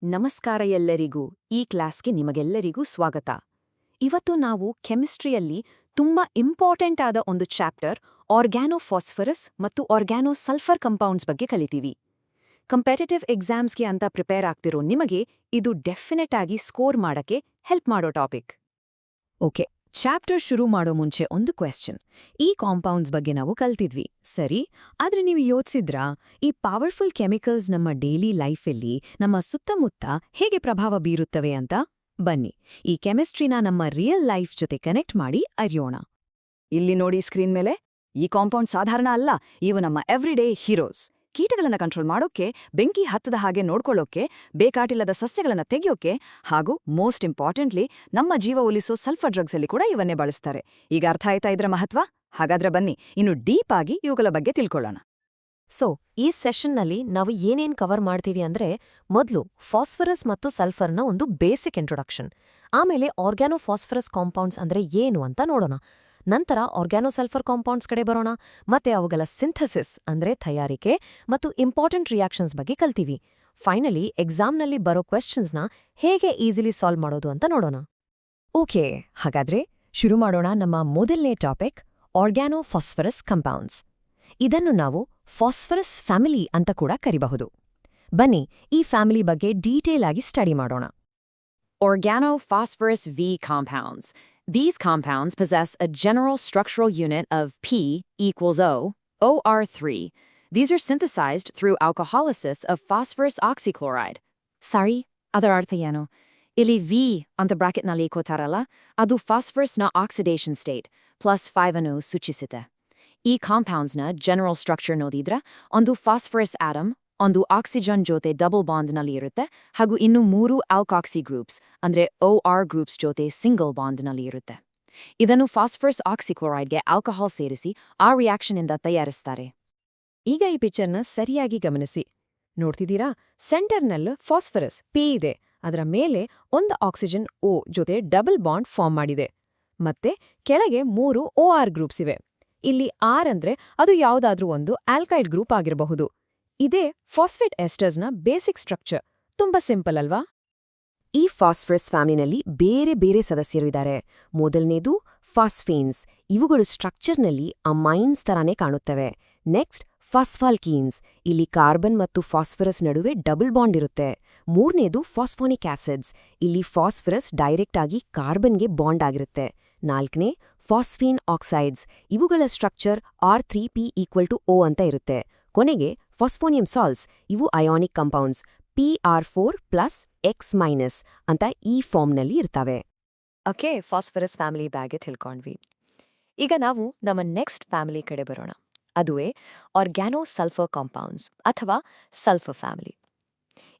ನಮಸ್ಕಾರ ಎಲ್ಲರಿಗೂ. ಈ ಕ್ಲಾಸ್ಗೆ ನಿಮಗೆಲ್ಲರಿಗೂ ಸ್ವಾಗತ. ಇವತ್ತು ನಾವು ಕೆಮಿಸ್ಟ್ರಿಯಲ್ಲಿ ತುಂಬಾ ಇಂಪಾರ್ಟೆಂಟ್ ಆದ ಒಂದು ಚಾಪ್ಟರ್ ಆರ್ಗ್ಯಾನೋಫಾಸ್ಫರಸ್ ಮತ್ತು ಆರ್ಗ್ಯಾನೋಸಲ್ಫರ್ ಕಂಪೌಂಡ್ಸ್ ಬಗ್ಗೆ ಕಲಿತೀವಿ. ಕಂಪೆಟಿಟಿವ್ ಎಕ್ಸಾಮ್ಸ್ಗೆ ಅಂತ ಪ್ರಿಪೇರ್ ಆಗ್ತಿರೋ ನಿಮಗೆ ಇದು ಡೆಫಿನೆಟ್ ಆಗಿ ಸ್ಕೋರ್ ಮಾಡಕ್ಕೆ ಹೆಲ್ಪ್ ಮಾಡೋ ಟಾಪಿಕ್. ಓಕೆ, ಚಾಪ್ಟರ್ ಶುರು ಮಾಡೋ ಮುಂಚೆ ಒಂದು ಕ್ವೆಶ್ಚನ್. ಈ ಕಾಂಪೌಂಡ್ಸ್ ಬಗ್ಗೆ ನಾವು ಕಲ್ತಿದ್ವಿ, ಸರಿ? ಆದ್ರೆ ನೀವು ಯೋಚಿಸಿದ್ರಾ, ಈ ಪವರ್ಫುಲ್ ಕೆಮಿಕಲ್ಸ್ ನಮ್ಮ ಡೈಲಿ ಲೈಫಲ್ಲಿ ನಮ್ಮ ಸುತ್ತಮುತ್ತ ಹೇಗೆ ಪ್ರಭಾವ ಬೀರುತ್ತವೆ ಅಂತ? ಬನ್ನಿ, ಈ ಕೆಮಿಸ್ಟ್ರಿನ ನಮ್ಮ ರಿಯಲ್ ಲೈಫ್ ಜೊತೆ ಕನೆಕ್ಟ್ ಮಾಡಿ ಅರಿಯೋಣ. ಇಲ್ಲಿ ನೋಡಿ ಸ್ಕ್ರೀನ್ ಮೇಲೆ, ಈ ಕಾಂಪೌಂಡ್ ಸಾಧಾರಣ ಅಲ್ಲ, ಇವು ನಮ್ಮ ಎವ್ರಿಡೇ ಹೀರೋಸ್. ಕೀಟಗಳನ್ನ ಕಂಟ್ರೋಲ್ ಮಾಡೋಕೆ, ಬೆಂಕಿ ಹತ್ತದ ಹಾಗೆ ನೋಡ್ಕೊಳ್ಳೋಕೆ, ಬೇಕಾಟಿಲ್ಲದ ಸಸ್ಯಗಳನ್ನ ತೆಗೆಯೋಕೆ, ಹಾಗೂ ಮೋಸ್ಟ್ ಇಂಪಾರ್ಟೆಂಟ್ಲಿ ನಮ್ಮ ಜೀವ ಉಳಿಸೋ ಸಲ್ಫರ್ ಡ್ರಗ್ಸ್ ಅಲ್ಲಿ ಕೂಡ ಇವನ್ನೇ ಬಳಸ್ತಾರೆ. ಈಗ ಅರ್ಥ ಆಯ್ತಾ ಇದ್ರ ಮಹತ್ವ? ಹಾಗಾದ್ರೆ ಬನ್ನಿ ಇನ್ನು ಡೀಪ್ ಆಗಿ ಇವುಗಳ ಬಗ್ಗೆ ತಿಳ್ಕೊಳ್ಳೋಣ. ಈ ಸೆಷನ್ನಲ್ಲಿ ನಾವು ಏನೇನ್ ಕವರ್ ಮಾಡ್ತೀವಿ ಅಂದ್ರೆ, ಮೊದಲು ಫಾಸ್ಫರಸ್ ಮತ್ತು ಸಲ್ಫರ್ನ ಒಂದು ಬೇಸಿಕ್ ಇಂಟ್ರೊಡಕ್ಷನ್, ಆಮೇಲೆ ಆರ್ಗ್ಯಾನೋಫಾಸ್ಫರಸ್ ಕಾಂಪೌಂಡ್ಸ್ ಅಂದ್ರೆ ಏನು ಅಂತ ನೋಡೋಣ. ನಂತರ ಆರ್ಗ್ಯಾನೋಸಲ್ಫರ್ ಕಾಂಪೌಂಡ್ಸ್ ಕಡೆ ಬರೋಣ, ಮತ್ತೆ ಅವುಗಳ ಸಿಂಥಸಿಸ್ ಅಂದ್ರೆ ತಯಾರಿಕೆ ಮತ್ತು ಇಂಪಾರ್ಟೆಂಟ್ ರಿಯಾಕ್ಷನ್ಸ್ ಬಗ್ಗೆ ಕಲ್ತೀವಿ. ಫೈನಲಿ ಎಕ್ಸಾಮ್ನಲ್ಲಿ ಬರೋ ಕ್ವೆಶ್ಚನ್ಸ್ನ ಹೇಗೆ ಈಸಿಲಿ ಸಾಲ್ವ್ ಮಾಡೋದು ಅಂತ ನೋಡೋಣ. ಓಕೆ, ಹಾಗಾದ್ರೆ ಶುರು ಮಾಡೋಣ ನಮ್ಮ ಮೊದಲನೇ ಟಾಪಿಕ್, ಆರ್ಗ್ಯಾನೋಫಾಸ್ಫರಸ್ ಕಂಪೌಂಡ್ಸ್. ಇದನ್ನು ನಾವು ಫಾಸ್ಫರಸ್ ಫ್ಯಾಮಿಲಿ ಅಂತ ಕೂಡ ಕರಿಬಹುದು. ಬನ್ನಿ ಈ ಫ್ಯಾಮಿಲಿ ಬಗ್ಗೆ ಡೀಟೇಲ್ ಆಗಿ ಸ್ಟಡಿ ಮಾಡೋಣ. Organophosphorus V compounds. These compounds possess a general structural unit of P equals O, OR3. These are synthesized through alcoholysis of phosphorus oxychloride. Sorry, ಅದರ ಅರ್ಥ ಏನು? ಇಲ್ಲಿ V ಅಂತ ಬ್ರಾಕೆಟ್ನಲ್ಲಿ ಕೊಟ್ಟಾರಲ್ಲ, ಅದು ಫಾಸ್ಫರಸ್ನ ಆಕ್ಸಿಡೇಷನ್ ಸ್ಟೇಟ್ +5 ಅನ್ನು ಸೂಚಿಸುತ್ತೆ. ಈ ಕಾಂಪೌಂಡ್ಸ್ನ ಜನರಲ್ ಸ್ಟ್ರಕ್ಚರ್ ನೋಡಿದ್ರೆ, ಒಂದು ಫಾಸ್ಫರಸ್ ಆಟಮ್ ಒಂದು ಆಕ್ಸಿಜನ್ ಜೊತೆ ಡಬಲ್ ಬಾಂಡ್ನಲ್ಲಿ ಇರುತ್ತೆ, ಹಾಗೂ ಇನ್ನು 3 ಆಲ್ಕಾಕ್ಸಿ ಗ್ರೂಪ್ಸ್ ಅಂದ್ರೆ OR ಗ್ರೂಪ್ಸ್ ಜೊತೆ ಸಿಂಗಲ್ ಬಾಂಡ್ನಲ್ಲಿ ಇರುತ್ತೆ. ಇದನ್ನು ಫಾಸ್ಫರಸ್ ಆಕ್ಸಿಕ್ಲೋರೈಡ್ಗೆ ಆಲ್ಕಹಾಲ್ ಸೇರಿಸಿ ಆ ರಿಯಾಕ್ಷನ್ ಇಂದ ತಯಾರಿಸ್ತಾರೆ. ಈಗ ಈ ಪಿಕ್ಚರ್ನ ಸರಿಯಾಗಿ ಗಮನಿಸಿ. ನೋಡ್ತಿದ್ದೀರಾ? ಸೆಂಟರ್ನಲ್ಲಿ ಫಾಸ್ಫರಸ್ P ಇದೆ, ಅದರ ಮೇಲೆ ಒಂದು ಆಕ್ಸಿಜನ್ O ಜೊತೆ ಡಬಲ್ ಬಾಂಡ್ ಫಾರ್ಮ್ ಮಾಡಿದೆ. ಮತ್ತೆ ಕೆಳಗೆ 3 OR ಗ್ರೂಪ್ಸ್ ಇವೆ. ಇಲ್ಲಿ R ಅಂದ್ರೆ ಅದು ಯಾವುದಾದ್ರೂ ಒಂದು ಆಲ್ಕೈಡ್ ಗ್ರೂಪ್ ಆಗಿರಬಹುದು. ಇದೇ ಫಾಸ್ಫೇಟ್ ಎಸ್ಟರ್ಸ್ನ ಬೇಸಿಕ್ ಸ್ಟ್ರಕ್ಚರ್. ತುಂಬಾ ಸಿಂಪಲ್ ಅಲ್ವಾ? ಈ ಫಾಸ್ಫರಸ್ ಫ್ಯಾಮಿಲಿನಲ್ಲಿ ಬೇರೆ ಬೇರೆ ಸದಸ್ಯರು ಇದ್ದಾರೆ. ಮೊದಲನೇದು ಫಾಸ್ಫೇನ್ಸ್. ಇವುಗಳು ಸ್ಟ್ರಕ್ಚರ್ನಲ್ಲಿ ಅಮೈನ್ಸ್ ತರಾನೇ ಕಾಣುತ್ತವೆ. ನೆಕ್ಸ್ಟ್ ಫಾಸ್ಫಾಲ್ಕೀನ್ಸ್. ಇಲ್ಲಿ ಕಾರ್ಬನ್ ಮತ್ತು ಫಾಸ್ಫರಸ್ ನಡುವೆ ಡಬಲ್ ಬಾಂಡ್ ಇರುತ್ತೆ. ಮೂರನೇದು ಫಾಸ್ಫೋನಿಕ್ ಆಸಿಡ್ಸ್. ಇಲ್ಲಿ ಫಾಸ್ಫರಸ್ ಡೈರೆಕ್ಟ್ ಆಗಿ ಕಾರ್ಬನ್ಗೆ ಬಾಂಡ್ ಆಗಿರುತ್ತೆ. ನಾಲ್ಕನೇ ಫಾಸ್ಫೀನ್ ಆಕ್ಸೈಡ್ಸ್. ಇವುಗಳ ಸ್ಟ್ರಕ್ಚರ್ R3P = O ಅಂತ ಇರುತ್ತೆ. ಕೊನೆಗೆ ಫಾಸ್ಫೋನಿಯಂ ಸಾಲ್ಟ್ಸ್. ಇವು ಅಯಾನಿಕ್ ಕಂಪೌಂಡ್ಸ್ PR4+X- ಅಂತ ಈ ಫಾರ್ಮ್ನಲ್ಲಿ ಇರ್ತವೆ. ಓಕೆ, ಫಾಸ್ಫರಸ್ ಫ್ಯಾಮಿಲಿ ಬಗ್ಗೆ ತಿಳ್ಕೊಂಡ್ವಿ. ಈಗ ನಾವು ನಮ್ಮ ನೆಕ್ಸ್ಟ್ ಫ್ಯಾಮಿಲಿ ಕಡೆ ಬರೋಣ. ಅದುವೇ ಆರ್ಗ್ಯಾನೋಸಲ್ಫರ್ ಕಾಂಪೌಂಡ್ಸ್ ಅಥವಾ ಸಲ್ಫರ್ ಫ್ಯಾಮಿಲಿ.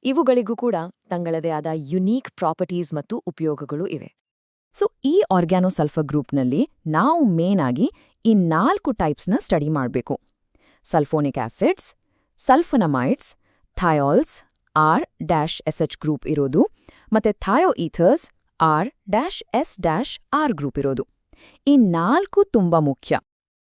ಇವುಗಳಿಗೂ ಕೂಡ ತங்களದೇ ಆದ ಯುನೀಕ್ ಪ್ರಾಪರ್ಟೀಸ್ ಮತ್ತು ಉಪಯೋಗಗಳು ಇವೆ. ಈ ಆರ್ಗ್ಯಾನೋಸಲ್ಫರ್ ಗ್ರೂಪ್ನಲ್ಲಿ ನಾವು ಮೇನ್ ಆಗಿ ಈ 4 ಟೈಪ್ಸ್ನ ಸ್ಟಡಿ ಮಾಡಬೇಕು. ಸಲ್ಫೋನಿಕ್ ಆಸಿಡ್ಸ್, ಸಲ್ಫನಮೈಡ್ಸ್, ಥಯಾಲ್ಸ್ R-SH ಗ್ರೂಪ್ ಇರೋದು, ಮತ್ತೆ ಥಯೋಈಥರ್ಸ್ R-S-R ಗ್ರೂಪ್ ಇರೋದು. ಈ 4 ತುಂಬಾ ಮುಖ್ಯ.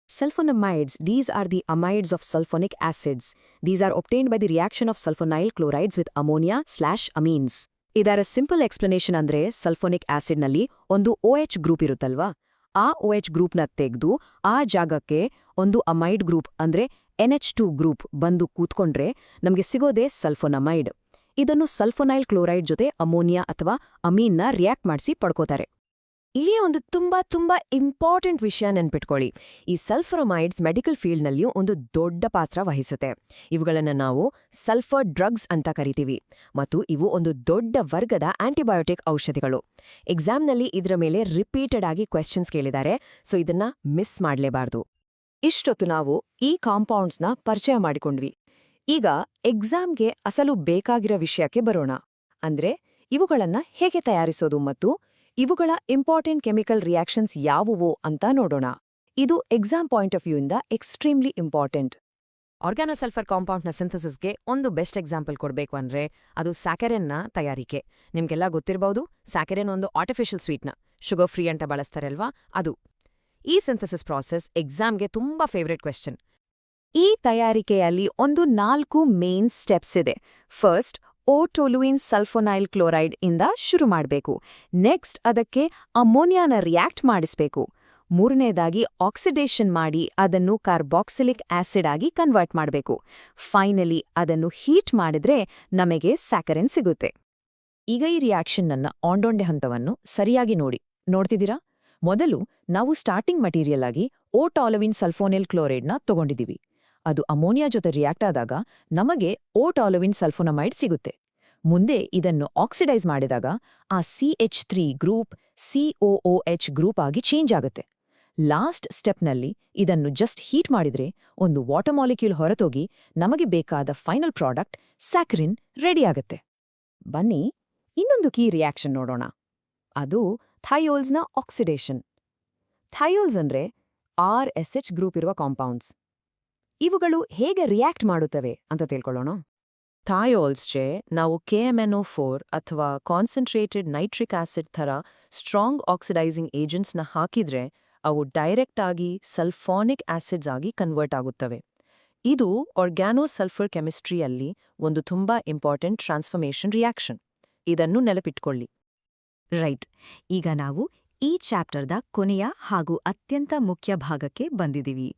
Sulfonamides, these are the amides of sulfonic acids. These are obtained by the reaction of sulfonyl chlorides with ammonia/amines. ಇದರ ಸಿಂಪಲ್ ಎಕ್ಸ್ಪ್ಲನೇಷನ್ ಅಂದ್ರೆ, ಸಲ್ಫೋನಿಕ್ ಆಸಿಡ್ನಲ್ಲಿ ಒಂದು OH ಗ್ರೂಪ್ ಇರುತ್ತಲ್ವಾ, ಆ OH ಗ್ರೂಪ್ನ ತೆಗೆದು ಆ ಜಾಗಕ್ಕೆ ಒಂದು ಅಮೈಡ್ ಗ್ರೂಪ್ ಅಂದ್ರೆ NH2 ಗ್ರೂಪ್ ಬಂದು ಕೂತ್ಕೊಂಡ್ರೆ ನಮಗೆ ಸಿಗೋದೇ ಸಲ್ಫೋನಮೈಡ್. ಇದನ್ನು ಸಲ್ಫೋನೈಲ್ ಕ್ಲೋರೈಡ್ ಜೊತೆ ಅಮೋನಿಯಾ ಅಥವಾ ಅಮೀನ್ನ ರಿಯಾಕ್ಟ್ ಮಾಡಿಸಿ ಪಡ್ಕೋತಾರೆ. ಇಲ್ಲಿಯೇ ಒಂದು ತುಂಬಾ ಇಂಪಾರ್ಟೆಂಟ್ ವಿಷಯ ನೆನ್ಪಿಟ್ಕೊಳ್ಳಿ. ಈ ಸಲ್ಫರಮೈಡ್ಸ್ ಮೆಡಿಕಲ್ ಫೀಲ್ಡ್ನಲ್ಲಿಯೂ ಒಂದು ದೊಡ್ಡ ಪಾತ್ರ ವಹಿಸುತ್ತೆ. ಇವುಗಳನ್ನು ನಾವು ಸಲ್ಫರ್ ಡ್ರಗ್ಸ್ ಅಂತ ಕರಿತೀವಿ, ಮತ್ತು ಇವು ಒಂದು ದೊಡ್ಡ ವರ್ಗದ ಆಂಟಿಬಯೋಟಿಕ್ ಔಷಧಿಗಳು. ಎಕ್ಸಾಮ್ನಲ್ಲಿ ಇದರ ಮೇಲೆ ರಿಪೀಟೆಡ್ ಆಗಿ ಕ್ವೆಶ್ಚನ್ಸ್ ಕೇಳಿದ್ದಾರೆ, ಸೊ ಇದನ್ನ ಮಿಸ್ ಮಾಡಲೇಬಾರ್ದು. ಇಷ್ಟೊತ್ತು ನಾವು ಈ ಕಾಂಪೌಂಡ್ಸ್ನ ಪರಿಚಯ ಮಾಡಿಕೊಂಡ್ವಿ. ಈಗ ಎಕ್ಸಾಮ್ಗೆ ಅಸಲು ಬೇಕಾಗಿರೋ ವಿಷಯಕ್ಕೆ ಬರೋಣ. ಅಂದ್ರೆ ಇವುಗಳನ್ನ ಹೇಗೆ ತಯಾರಿಸೋದು ಮತ್ತು ಇವುಗಳ ಇಂಪಾರ್ಟೆಂಟ್ ಕೆಮಿಕಲ್ ರಿಯಾಕ್ಷನ್ಸ್ ಯಾವುವು ಅಂತ ನೋಡೋಣ. ಇದು ಎಕ್ಸಾಮ್ ಪಾಯಿಂಟ್ ಆಫ್ ವ್ಯೂ ಇಂದ ಎಕ್ಸ್ಟ್ರೀಮ್ಲಿ ಇಂಪಾರ್ಟೆಂಟ್. ಆರ್ಗ್ಯಾನೋಸಲ್ಫರ್ ಕಾಂಪೌಂಡ್ನ ಸಿಂಥಸಿಸ್ಗೆ ಒಂದು ಬೆಸ್ಟ್ ಎಕ್ಸಾಂಪಲ್ ಕೊಡಬೇಕು ಅಂದ್ರೆ ಅದು ಸ್ಯಾಕರಿನ್ನ ತಯಾರಿಕೆ. ನಿಮ್ಗೆಲ್ಲ ಗೊತ್ತಿರಬಹುದು, ಸ್ಯಾಕರಿನ್ ಒಂದು ಆರ್ಟಿಫಿಷಿಯಲ್ ಸ್ವೀಟ್ನ ಶುಗರ್ ಫ್ರೀ ಅಂತ ಬಳಸ್ತಾರಲ್ವಾ, ಅದು. ಈ ಸಿಂಥಸಿಸ್ ಪ್ರಾಸೆಸ್ ಎಕ್ಸಾಮ್ಗೆ ತುಂಬಾ ಫೇವ್ರೆಟ್ ಕ್ವೆಶ್ಚನ್. ಈ ತಯಾರಿಕೆಯಲ್ಲಿ ಒಂದು 4 ಮೇನ್ ಸ್ಟೆಪ್ಸ್ ಇದೆ. ಫಸ್ಟ್ ಟೊಲುಯಿನ್ ಸಲ್ಫೋನೈಲ್ ಕ್ಲೋರೈಡ್ ಇಂದ ಶುರು ಮಾಡಬೇಕು. ನೆಕ್ಸ್ಟ್ ಅದಕ್ಕೆ ಅಮೋನಿಯಾನ ರಿಯಾಕ್ಟ್ ಮಾಡಿಸ್ಬೇಕು. ಮೂರನೇದಾಗಿ ಆಕ್ಸಿಡೇಷನ್ ಮಾಡಿ ಅದನ್ನು ಕಾರ್ಬಾಕ್ಸಿಲಿಕ್ ಆಸಿಡ್ ಆಗಿ ಕನ್ವರ್ಟ್ ಮಾಡಬೇಕು. ಫೈನಲಿ ಅದನ್ನು ಹೀಟ್ ಮಾಡಿದ್ರೆ ನಮಗೆ ಸ್ಯಾಕರಿನ್ ಸಿಗುತ್ತೆ. ಈಗ ಈ ರಿಯಾಕ್ಷನ್ನನ್ನ ಆಂಡೋಂಡೆ ಹಂತವನ್ನು ಸರಿಯಾಗಿ ನೋಡ್ತಿದ್ದೀರಾ? ಮೊದಲು ನಾವು ಸ್ಟಾರ್ಟಿಂಗ್ ಮಟೀರಿಯಲ್ ಆಗಿ ಟಾಲುಯಿನ್ ಸಲ್ಫೋನೈಲ್ ಕ್ಲೋರೈಡ್ನ ತಗೊಂಡಿದ್ದೀವಿ. ಅದು ಅಮೋನಿಯಾ ಜೊತೆ ರಿಯಾಕ್ಟ್ ಆದಾಗ ನಮಗೆ ಟಾಲುಯಿನ್ ಸಲ್ಫೋನಮೈಡ್ ಸಿಗುತ್ತೆ. ಮುಂದೆ ಇದನ್ನು ಆಕ್ಸಿಡೈಸ್ ಮಾಡಿದಾಗ ಆ CH3 ಗ್ರೂಪ್ COOH ಗ್ರೂಪ್ ಆಗಿ ಚೇಂಜ್ ಆಗುತ್ತೆ. ಲಾಸ್ಟ್ ಸ್ಟೆಪ್ನಲ್ಲಿ ಇದನ್ನು ಜಸ್ಟ್ ಹೀಟ್ ಮಾಡಿದ್ರೆ ಒಂದು ವಾಟರ್ ಮಾಲಿಕ್ಯೂಲ್ ಹೊರತೋಗಿ ನಮಗೆ ಬೇಕಾದ ಫೈನಲ್ ಪ್ರಾಡಕ್ಟ್ ಸ್ಯಾಕರಿನ್ ರೆಡಿಯಾಗತ್ತೆ. ಬನ್ನಿ ಇನ್ನೊಂದು ಕೀ ರಿಯಾಕ್ಷನ್ ನೋಡೋಣ. ಅದು ಥೈಯೋಲ್ಸ್ನ ಆಕ್ಸಿಡೇಷನ್. ಥೈಯೋಲ್ಸ್ ಅಂದ್ರೆ RSH ಗ್ರೂಪ್ ಇರುವ ಕಾಂಪೌಂಡ್ಸ್. ಇವುಗಳು ಹೇಗೆ ರಿಯಾಕ್ಟ್ ಮಾಡುತ್ತವೆ ಅಂತ ತಿಳ್ಕೊಳ್ಳೋಣ. ಥಾಯೋಲ್ಸ್ಗೆ ನಾವು KMNO4 ಅಥವಾ ಕಾನ್ಸಂಟ್ರೇಟೆಡ್ ನೈಟ್ರಿಕ್ ಆಸಿಡ್ ಥರ ಸ್ಟ್ರಾಂಗ್ ಆಕ್ಸಿಡೈಸಿಂಗ್ ಏಜೆಂಟ್ಸ್ನ ಹಾಕಿದ್ರೆ ಅವು ಡೈರೆಕ್ಟ್ ಆಗಿ ಸಲ್ಫಾನಿಕ್ ಆಸಿಡ್ಸ್ ಆಗಿ ಕನ್ವರ್ಟ್ ಆಗುತ್ತವೆ. ಇದು ಆರ್ಗ್ಯಾನೋಸಲ್ಫರ್ ಕೆಮಿಸ್ಟ್ರಿಯಲ್ಲಿ ಒಂದು ತುಂಬಾ ಇಂಪಾರ್ಟೆಂಟ್ ಟ್ರಾನ್ಸ್ಫರ್ಮೇಷನ್ ರಿಯಾಕ್ಷನ್. ಇದನ್ನು ನೆನಪಿಟ್ಕೊಳ್ಳಿ. ರೈಟ್, ಈಗ ನಾವು ಈ ಚಾಪ್ಟರ್ದ ಕೊನೆಯ ಹಾಗೂ ಅತ್ಯಂತ ಮುಖ್ಯ ಭಾಗಕ್ಕೆ ಬಂದಿದ್ದೀವಿ.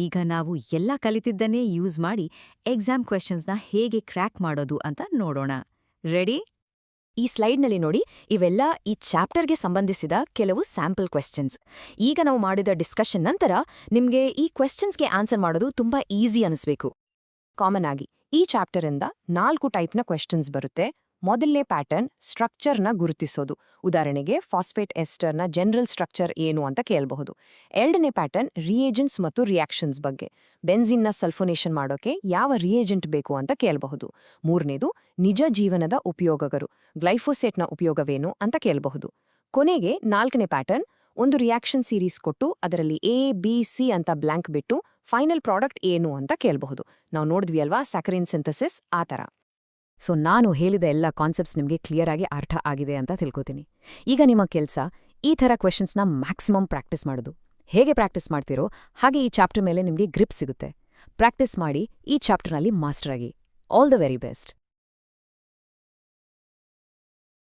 ಈಗ ನಾವು ಎಲ್ಲ ಕಲಿತಿದ್ದನ್ನೇ ಯೂಸ್ ಮಾಡಿ ಎಕ್ಸಾಮ್ ಕ್ವೆಶ್ಚನ್ಸ್ನ ಹೇಗೆ ಕ್ರ್ಯಾಕ್ ಮಾಡೋದು ಅಂತ ನೋಡೋಣ. ರೆಡಿ? ಈ ಸ್ಲೈಡ್ನಲ್ಲಿ ನೋಡಿ, ಇವೆಲ್ಲ ಈ ಚಾಪ್ಟರ್ಗೆ ಸಂಬಂಧಿಸಿದ ಕೆಲವು ಸ್ಯಾಂಪಲ್ ಕ್ವೆಶ್ಚನ್ಸ್. ಈಗ ನಾವು ಮಾಡಿದ ಡಿಸ್ಕಷನ್ ನಂತರ ನಿಮ್ಗೆ ಈ ಕ್ವೆಶ್ಚನ್ಸ್ಗೆ ಆನ್ಸರ್ ಮಾಡೋದು ತುಂಬಾ ಈಸಿ ಅನಿಸ್ಬೇಕು. ಕಾಮನ್ ಆಗಿ ಈ ಚಾಪ್ಟರಿಂದ 4 ಟೈಪ್ನ ಕ್ವೆಶ್ಚನ್ಸ್ ಬರುತ್ತೆ. ಮೊದಲನೇ ಪ್ಯಾಟರ್ನ್ ಸ್ಟ್ರಕ್ಚರ್ನ ಗುರುತಿಸೋದು. ಉದಾಹರಣೆಗೆ ಫಾಸ್ಫೇಟ್ ಎಸ್ಟರ್ನ ಜನರಲ್ ಸ್ಟ್ರಕ್ಚರ್ ಏನು ಅಂತ ಕೇಳಬಹುದು. ಎರಡನೇ ಪ್ಯಾಟರ್ನ್ ರಿಯೇಜೆಂಟ್ಸ್ ಮತ್ತು ರಿಯಾಕ್ಷನ್ಸ್ ಬಗ್ಗೆ. ಬೆನ್ಸಿನ್ನ ಸಲ್ಫೋನೇಷನ್ ಮಾಡೋಕೆ ಯಾವ ರಿಯೇಜೆಂಟ್ ಬೇಕು ಅಂತ ಕೇಳಬಹುದು. ಮೂರನೇದು ನಿಜ ಜೀವನದ ಉಪಯೋಗಗಳು, ಗ್ಲೈಫೋಸೇಟ್ನ ಉಪಯೋಗವೇನು ಅಂತ ಕೇಳಬಹುದು. ಕೊನೆಗೆ 4ನೇ ಪ್ಯಾಟರ್ನ್ ಒಂದು ರಿಯಾಕ್ಷನ್ ಸೀರೀಸ್ ಕೊಟ್ಟು ಅದರಲ್ಲಿ A, B, C ಅಂತ ಬ್ಲ್ಯಾಂಕ್ ಬಿಟ್ಟು ಫೈನಲ್ ಪ್ರಾಡಕ್ಟ್ ಏನು ಅಂತ ಕೇಳಬಹುದು. ನಾವು ನೋಡಿದ್ವಿ ಅಲ್ವಾ ಸ್ಯಾಕರಿನ್ ಸಿಂಥಸಿಸ್, ಆ ಥರ. ಸೊ ನಾನು ಹೇಳಿದ ಎಲ್ಲ ಕಾನ್ಸೆಪ್ಟ್ಸ್ ನಿಮಗೆ ಕ್ಲಿಯರ್ ಆಗಿ ಅರ್ಥ ಆಗಿದೆ ಅಂತ ತಿಳ್ಕೊತೀನಿ. ಈಗ ನಿಮ್ಮ ಕೆಲಸ ಈ ಥರ ಕ್ವೆಶ್ಚನ್ಸ್ನ ಮ್ಯಾಕ್ಸಿಮಮ್ ಪ್ರಾಕ್ಟೀಸ್ ಮಾಡೋದು. ಹೇಗೆ ಪ್ರಾಕ್ಟೀಸ್ ಮಾಡ್ತೀರೋ ಹಾಗೆ ಈ ಚಾಪ್ಟರ್ ಮೇಲೆ ನಿಮಗೆ ಗ್ರಿಪ್ ಸಿಗುತ್ತೆ. ಪ್ರಾಕ್ಟೀಸ್ ಮಾಡಿ ಈ ಚಾಪ್ಟರ್ನಲ್ಲಿ ಮಾಸ್ಟರ್ ಆಗಿ. All the very best.